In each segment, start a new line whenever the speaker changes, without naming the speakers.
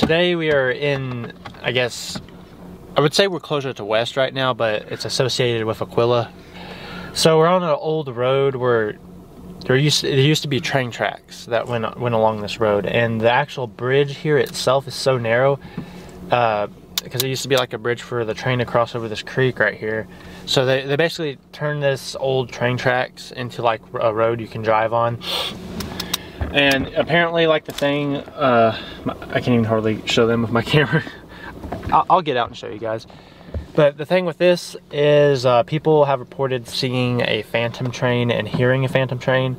today we are in, I guess, I would say we're closer to west right now, but it's associated with Aquila. So we're on an old road where there used to be train tracks that went along this road, and the actual bridge here itself is so narrow because it used to be like a bridge for the train to cross over this creek right here. So they basically turned this old train tracks into like a road you can drive on. And apparently, like the thing, I can't even hardly show them with my camera. I'll get out and show you guys. But the thing with this is people have reported seeing a phantom train and hearing a phantom train,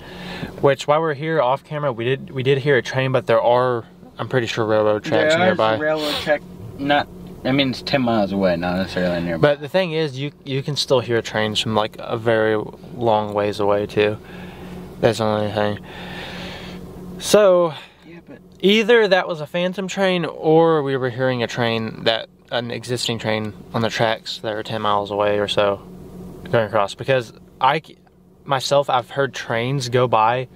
which while we're here off camera, we did hear a train, but there are, I'm pretty sure, railroad tracks nearby.
There's a railroad track, not, I mean, it's 10 miles away, not necessarily nearby.
But the thing is, you can still hear trains from like a very long ways away too. That's the only thing. So, yeah, but either that was a phantom train or we were hearing a train, an existing train on the tracks that are 10 miles away or so going across. Because I've heard trains go by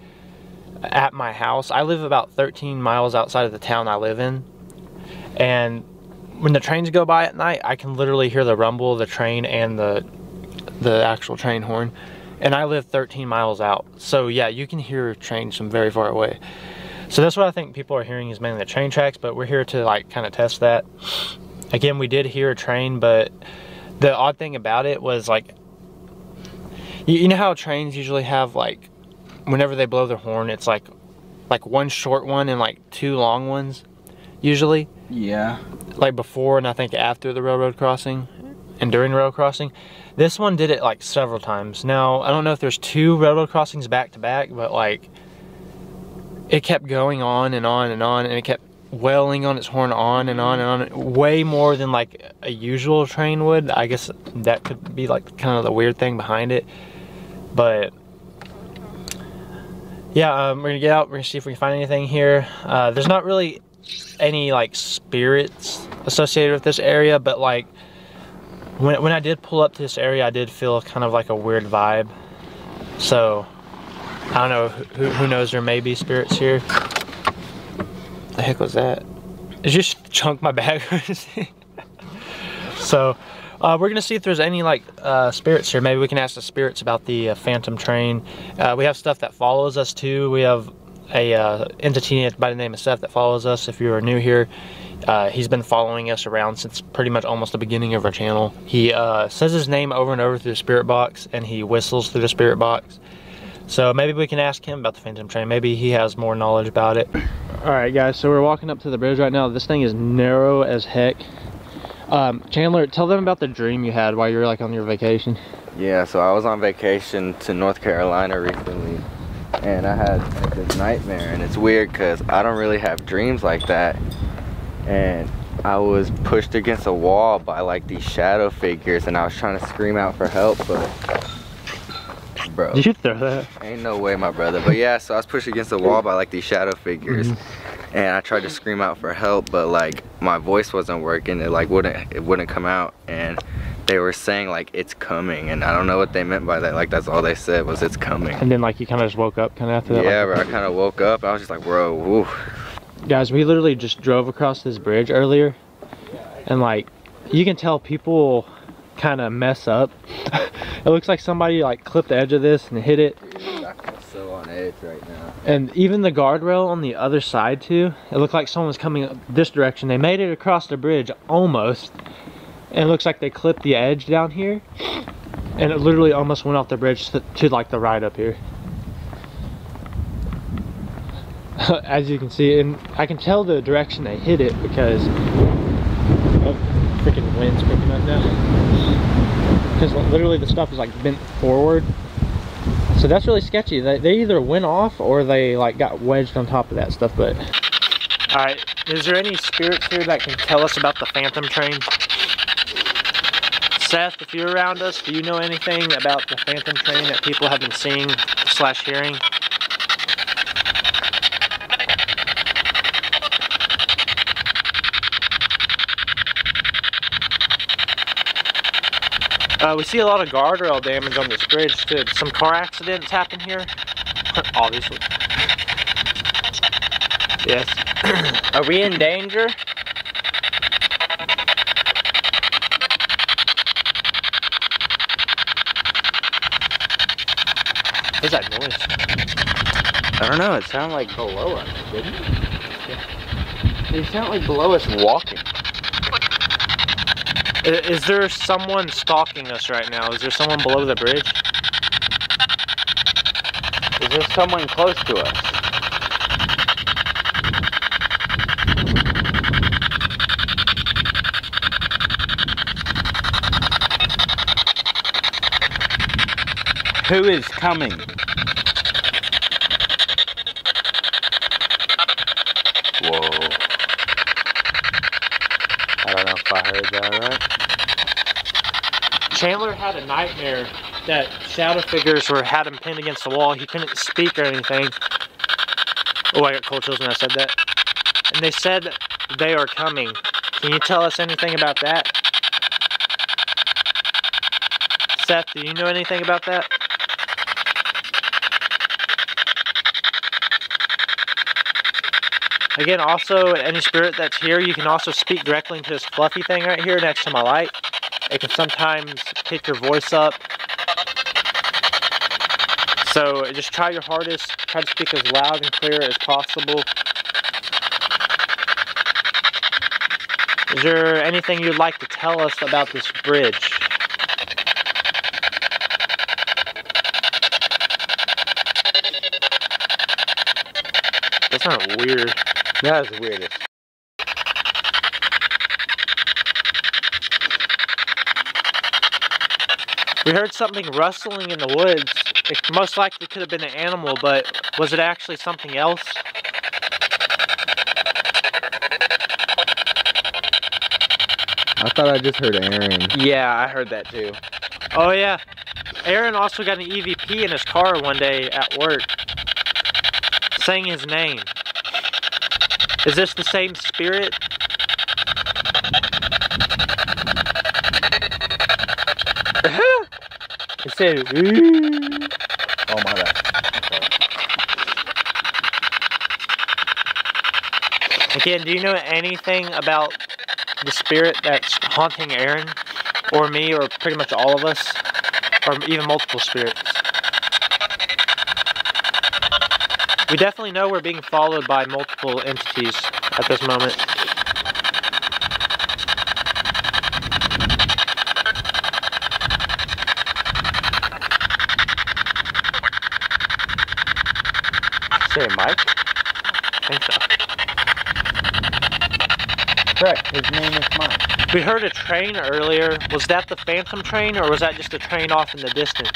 at my house. I live about 13 miles outside of the town I live in. And when the trains go by at night, I can literally hear the rumble of the train and the actual train horn. And I live 13 miles out. So yeah, you can hear trains from very far away. So that's what I think people are hearing is mainly the train tracks, but we're here to like kind of test that. Again, we did hear a train, but the odd thing about it was like, you know how trains usually have like, whenever they blow their horn, it's like one short one and like two long ones, usually.
Yeah. Like
before and I think after the railroad crossing and during the railroad crossing. This one did it like several times. Now, I don't know if there's two railroad crossings back to back, but like it kept going on and on and on, and it kept wailing on its horn on and on and on, way more than like a usual train would. I guess that could be like kind of the weird thing behind it. But yeah, we're gonna get out, we're gonna see if we can find anything here. There's not really any like spirits associated with this area, but like when I did pull up to this area, I did feel kind of like a weird vibe. So I don't know, who knows, there may be spirits here. The heck was that? It just chunked my bag. So we're gonna see if there's any like spirits here. Maybe we can ask the spirits about the phantom train. We have stuff that follows us too. We have a entity by the name of Seth that follows us. If you are new here, he's been following us around since pretty much almost the beginning of our channel. He says his name over and over through the spirit box, and he whistles through the spirit box. So maybe we can ask him about the phantom train. Maybe he has more knowledge about it. Alright guys, so we're walking up to the bridge right now. This thing is narrow as heck. Chandler, tell them about the dream you had while you were like on your vacation.
Yeah, so I was on vacation to North Carolina recently, and I had like this nightmare, and it's weird because I don't really have dreams like that. And I was pushed against a wall by like these shadow figures, and I was trying to scream out for help, but bro,
did you throw that?
Ain't no way, my brother. But yeah, so I was pushed against a wall by like these shadow figures, and I tried to scream out for help, but like my voice wasn't working. It like wouldn't come out, and they were saying like it's coming, and I don't know what they meant by that. Like that's all they said was it's coming.
And then like you kind of just woke up kind of after that.
Yeah,
like,
bro, I kind of woke up. I was just like, bro, woo.
Guys, we literally just drove across this bridge earlier, and like you can tell people kind of mess up. It looks like somebody like clipped the edge of this and hit it.
I'm so on edge right now.
And even the guardrail on the other side too, it looked like someone was coming this direction. They made it across the bridge almost, and it looks like they clipped the edge down here, and it literally almost went off the bridge to like the right up here. As you can see, and I can tell the direction they hit it because freaking wind's picking up now. Because literally the stuff is like bent forward. So that's really sketchy. They either went off or they like got wedged on top of that stuff. But alright, is there any spirits here that can tell us about the phantom train? Seth, if you're around us, do you know anything about the phantom train that people have been seeing / hearing? We see a lot of guardrail damage on this bridge too. Some car accidents happen here. Obviously. Yes.
Are we in danger?
What's that noise?
I don't know, it sounded like below us, didn't it? Yeah. It sounded like below us walking.
Is there someone stalking us right now? Is there someone below the bridge?
Is there someone close to us?
Who is coming?
Whoa. I don't know if I heard that right.
Chandler had a nightmare that shadow figures had him pinned against the wall. He couldn't speak or anything. Oh, I got cold chills when I said that. And they said they are coming. Can you tell us anything about that? Seth, do you know anything about that? Again, also, any spirit that's here, you can also speak directly into this fluffy thing right here next to my light. It can sometimes pick your voice up. So just try your hardest. Try to speak as loud and clear as possible. Is there anything you'd like to tell us about this bridge? That's not weird.
That was weird.
We heard something rustling in the woods. It most likely could have been an animal, but was it actually something else?
I thought I just heard Aaron.
Yeah, I heard that too.
Oh yeah. Aaron also got an EVP in his car one day at work, saying his name. Is this the same spirit? It said,
Oh my god.
Again, do you know anything about the spirit that's haunting Aaron, or me, or pretty much all of us, or even multiple spirits? We definitely know we're being followed by multiple entities at this moment.
Say Mike?
I think so.
Correct, his name is Mike.
We heard a train earlier. Was that the phantom train, or was that just a train off in the distance?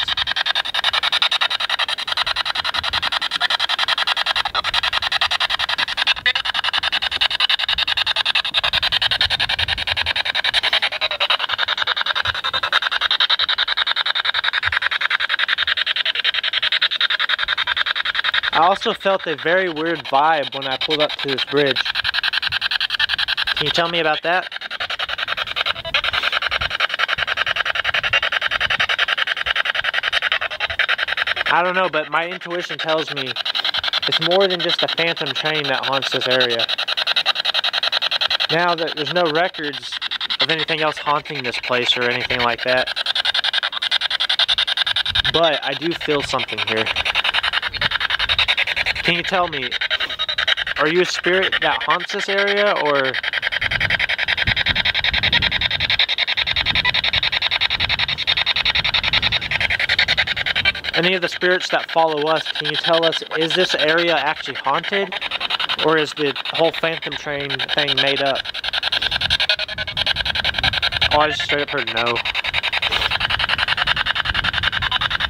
I also felt a very weird vibe when I pulled up to this bridge. Can you tell me about that? I don't know, but my intuition tells me it's more than just a phantom train that haunts this area. Now that there's no records of anything else haunting this place or anything like that, but I do feel something here. Can you tell me, are you a spirit that haunts this area, or... any of the spirits that follow us, can you tell us, is this area actually haunted, or is the whole phantom train thing made up? Oh, I just straight up heard no.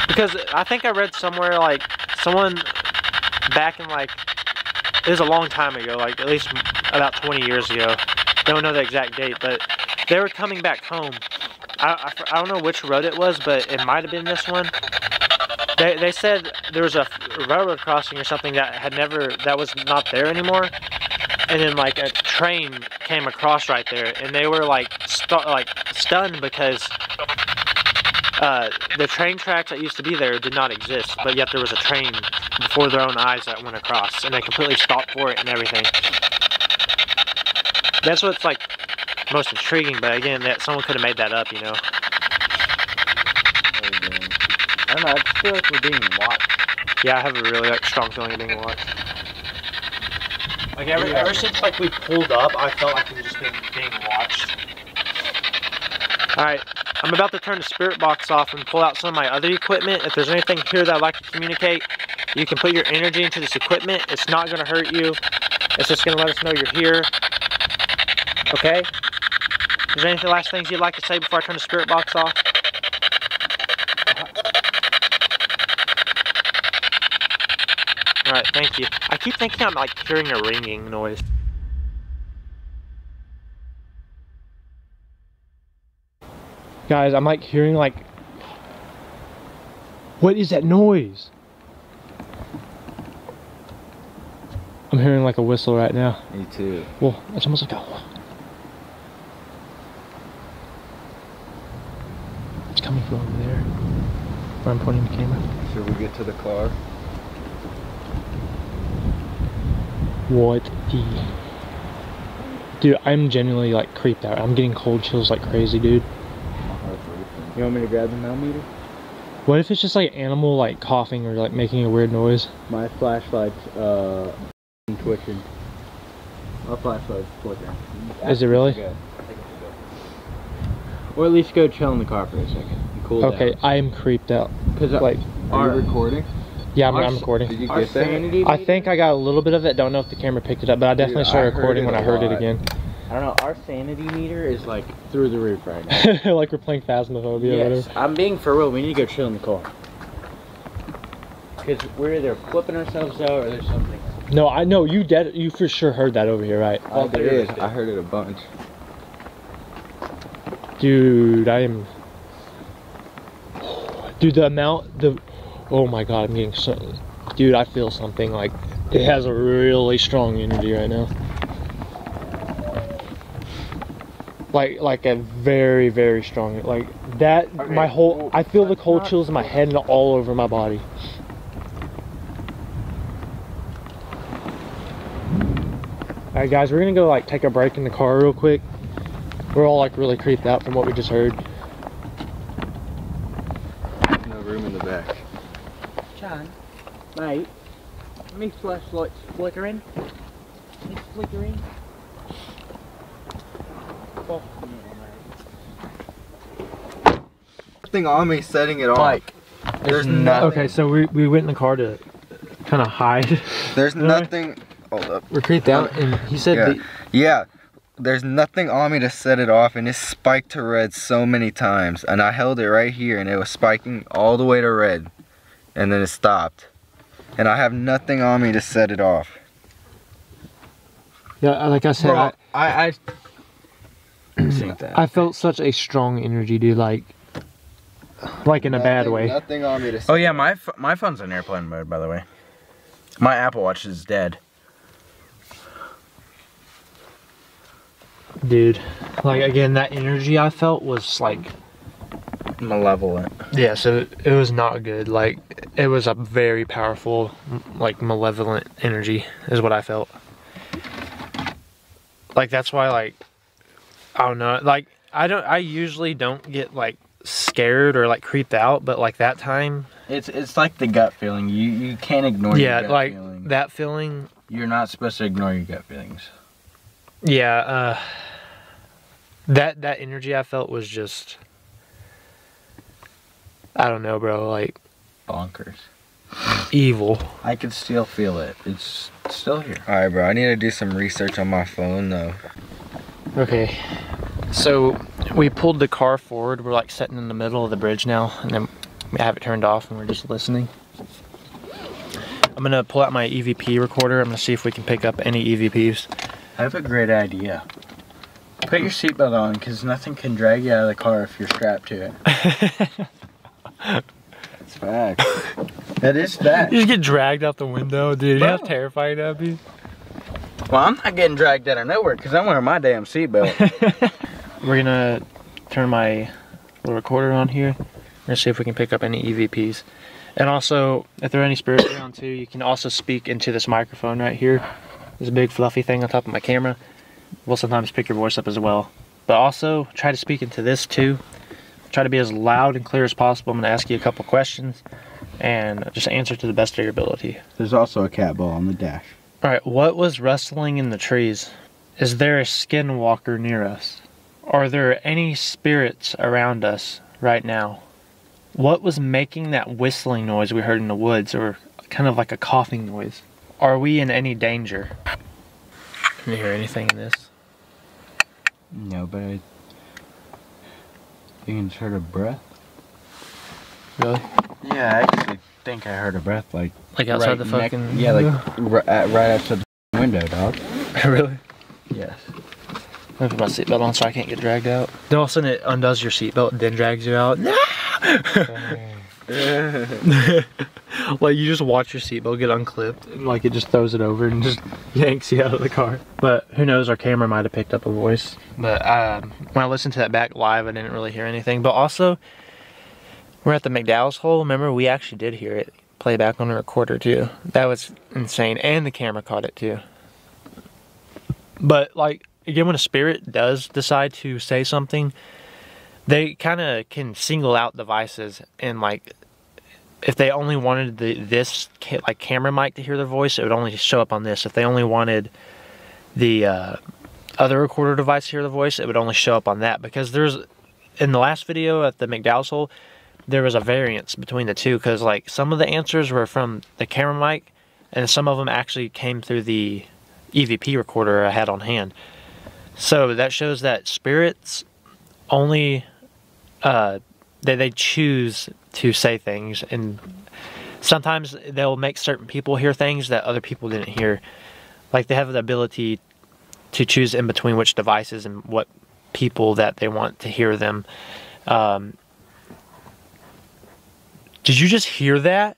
Because I think I read somewhere, like, someone back in, like, it was a long time ago, like, at least about 20 years ago. Don't know the exact date, but they were coming back home. I don't know which road it was, but it might have been this one. They said there was a railroad crossing or something that was not there anymore, and then like a train came across right there, and they were like stunned because the train tracks that used to be there did not exist, but yet there was a train before their own eyes that went across, and they completely stopped for it and everything. That's what's like most intriguing, but again, that someone could have made that up, you know.
I don't know, I just feel like we're being watched.
Yeah, I have a really like strong feeling of being watched. Like ever since like we pulled up, I felt like we were just being watched. All right, I'm about to turn the spirit box off and pull out some of my other equipment. If there's anything here that I'd like to communicate, you can put your energy into this equipment. It's not gonna hurt you. It's just gonna let us know you're here. Okay? Is there any last things you'd like to say before I turn the spirit box off? Alright, thank you. I keep thinking I'm like hearing a ringing noise. Guys, I'm like hearing like... What is that noise? I'm hearing like a whistle right now.
Me too.
Well, it's almost like a... It's coming from over there. Where I'm pointing the camera.
Should we get to the car?
What the... Dude, I'm genuinely like creeped out. I'm getting cold chills like crazy, dude.
You want me to grab the millimeter?
What if it's just like animal like coughing or like making a weird noise?
My flashlight's twitching. My flashlight's flickering.
Is it really?
Or at least go chill in the car for a second. And cool down.
Okay, I am creeped out.
Cause
like,
Are you recording?
yeah, I'm recording.
Did you get that?
I think I got a little bit of it. Don't know if the camera picked it up, but I definitely started recording when I heard it again.
I don't know, our sanity meter is like through the roof right now.
Like we're playing Phasmophobia or
Yes,
whatever.
I'm being for real, we need to go chill in the car. Because we're either flipping ourselves out or there's something.
No, I know you for sure heard that over here, right?
I did. I heard it a bunch.
Dude, I am... Dude, the amount, oh my god, I'm getting so... Dude, I feel something like, it has a really strong energy right now. Like a very, very strong, like that,
Okay,
my whole,
well,
I feel the cold chills in my head and all over my body. Alright guys, we're gonna go like take a break in the car real quick. We're all like really creeped out from what we just heard.
No room in the back.
John, mate, my flashlight's flickering. It's flickering.
Nothing on me setting it off.
Mike,
There's nothing.
Okay, so we went in the car to kind of hide.
There's nothing. Hold up.
We're creeped out, and he said
Yeah.
that...
Yeah. There's nothing on me to set it off, and it spiked to red so many times. And I held it right here, and it was spiking all the way to red. And then it stopped. And I have nothing on me to set it off.
Yeah, like I said,
Bro,
I
I felt such a strong energy, dude, like in a bad way.
Nothing on me to set
Oh yeah, my phone's on airplane mode, by the way. My Apple Watch is dead.
Dude, like again, that energy I felt was like...
Malevolent.
Yeah, so it was not good. Like, it was a very powerful, like, malevolent energy is what I felt. Like, that's why, like, I don't know, like, I usually don't get, like, scared or, like, creeped out, but, like, that time...
It's like the gut feeling. You can't ignore your gut
like,
feeling.
that feeling...
You're not supposed to ignore your gut feelings.
Yeah, that energy I felt was just... I don't know, bro, like...
Bonkers.
Evil.
I can still feel it. It's still here.
Alright, bro. I need to do some research on my phone, though.
Okay, so we pulled the car forward. We're like sitting in the middle of the bridge now, and then we have it turned off and we're just listening. I'm gonna pull out my EVP recorder. I'm gonna see if we can pick up any EVPs.
I have a great idea. Put your seatbelt on, because nothing can drag you out of the car if you're strapped to it.
That's fact.
That is fact.
You just get dragged out the window, dude.
Bro.
How terrifying that'd be.
Well, I'm not getting dragged out of nowhere, because I'm wearing my damn seatbelt.
We're gonna turn my little recorder on here. We're gonna see if we can pick up any EVPs. And also, if there are any spirits around too, you can also speak into this microphone right here. There's a big fluffy thing on top of my camera. We'll sometimes pick your voice up as well. But also, try to speak into this too. Try to be as loud and clear as possible. I'm going to ask you a couple questions and just answer to the best of your ability.
There's also a cat ball on the dash.
Alright, what was rustling in the trees? Is there a skinwalker near us? Are there any spirits around us right now? What was making that whistling noise we heard in the woods, or kind of like a coughing noise? Are we in any danger? Can you hear anything in this?
No, but you can just heard a breath.
Really?
Yeah, I actually think I heard a breath like
outside
right
the fucking...
yeah, like right outside the window, dog.
Really?
Yes.
I put my seatbelt on so I can't get dragged out. Then all of a sudden it undoes your seatbelt and then drags you out. No! Like you just watch your seatbelt get unclipped and like it just throws it over and just yanks you out of the car. But who knows, our camera might have picked up a voice. But when I listened to that back live, I didn't really hear anything. But also, we're at the McDowell's hole. Remember, we actually did hear it play back on the recorder too. That was insane, and the camera caught it too. But like, again, when a spirit does decide to say something, they kind of can single out devices, and like if they only wanted this like camera mic to hear their voice, it would only show up on this. If they only wanted the other recorder device to hear the voice, it would only show up on that. Because there's, in the last video at the McDowell's hole, there was a variance between the two, because like some of the answers were from the camera mic and some of them actually came through the EVP recorder I had on hand. So that shows that spirits only they choose to say things, and sometimes they'll make certain people hear things that other people didn't hear. Like they have the ability to choose in between which devices and what people that they want to hear them. Did you just hear that?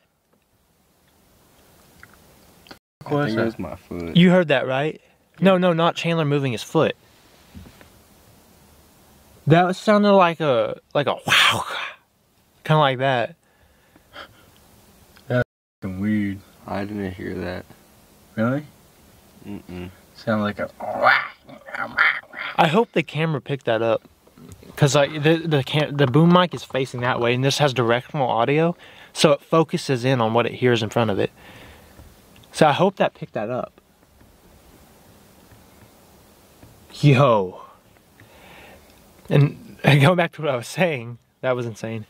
I think it was my foot.
You heard that, right? No, not Chandler moving his foot. That sounded like a wow, kind of like that.
That's fucking weird.
I didn't hear that.
Really?
Mm-mm.
Sound like a.
I hope the camera picked that up, cause like the boom mic is facing that way, and this has directional audio, so it focuses in on what it hears in front of it. So I hope that picked that up. Yo. And going back to what I was saying, that was insane.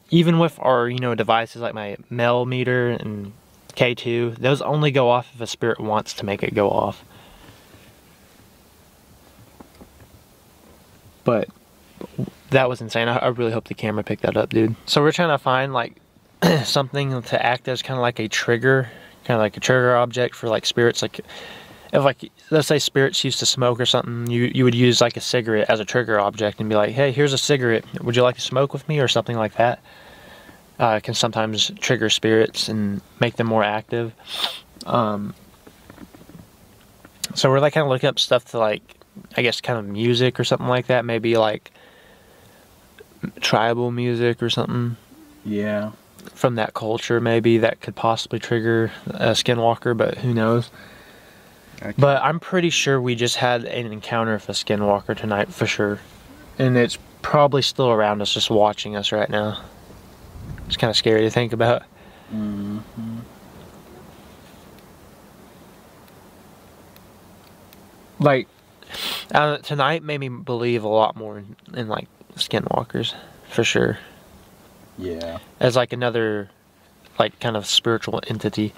Even with our, devices like my Mel meter and K2, those only go off if a spirit wants to make it go off. But that was insane. I really hope the camera picked that up, dude. So we're trying to find like something to act as kind of like a trigger, object for like spirits. Like if like, let's say spirits used to smoke or something, you would use like a cigarette as a trigger object and be like, hey, here's a cigarette, would you like to smoke with me, or something like that. Can sometimes trigger spirits and make them more active. So we're like kind of looking up stuff to like, I guess kind of music or something like that, maybe like tribal music or something.
Yeah.
From that culture, maybe that could possibly trigger a skinwalker, but who knows. Okay. But I'm pretty sure we just had an encounter with a skinwalker tonight, for sure. And it's probably still around us, just watching us right now. It's kind of scary to think about.
Mm-hmm.
Like, tonight made me believe a lot more in like skinwalkers, for sure.
Yeah.
As like another, like kind of spiritual entity.